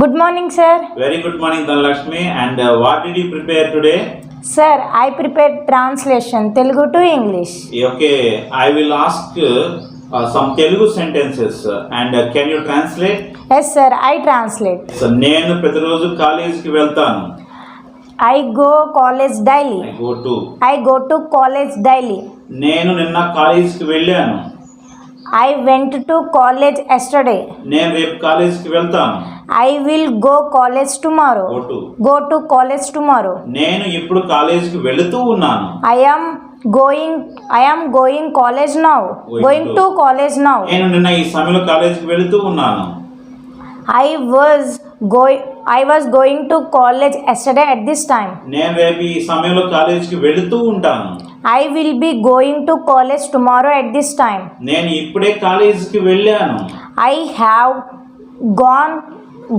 Good morning, sir. Very good morning, Dhanlakshmi. And what did you prepare today? Sir, I prepared translation Telugu to English. Okay, I will ask some Telugu sentences and can you translate? Yes, sir, I translate. So, నేను ప్రతిరోజు కాలేజీకి వెళ్తాను. I go college daily. I go to college daily. నేను నిన్న కాలేజీకి వెళ్ళాను. I went to college yesterday. నేను రేపు కాలేజీకి వెళ్తాను. I will go college tomorrow. Go to college tomorrow. నేను ఇప్పుడు కాలేజీకి వెళుతూ ఉన్నాను. I am going college now. Going to college now. నేను నిన్న ఈ సమయంలో కాలేజీకి వెళుతూ ఉన్నాను. I was going to college yesterday at this time. నేను రేపు ఈ సమయంలో కాలేజీకి వెళుతూ ఉంటాను. I will be going to college tomorrow at this time. నేను ఇప్పుడే కాలేజీకి వెళ్ళాను. I have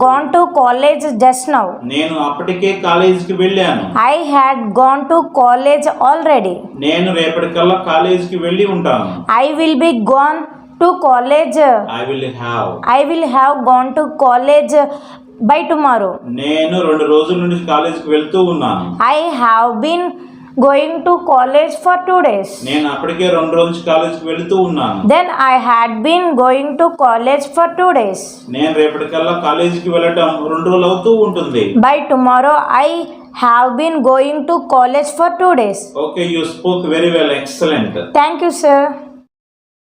gone to college just now. నేను అప్పటికే కాలేజీకి వెళ్ళాను. I had gone to college already. నేను రేపటికల్లా కాలేజీకి వెళ్ళి ఉంటాను. I will be gone to college. I will have gone to college by tomorrow. నేను 2 రోజుల నుండి కాలేజీకి వెళ్తూ ఉన్నాను. I have been going to college for 2 days. నేను అప్పటికే 2 రోజుల నుంచి కాలేజీకి వెళ్తూ ఉన్నాను. Then I had been going to college for 2 days. నేను రేపటికల్లా కాలేజీకి వెళ్ళటం 2 రోజులు అవుతూ ఉంటుంది. By tomorrow I have been going to college for 2 days. Okay, you spoke very well. Excellent. Thank you, sir.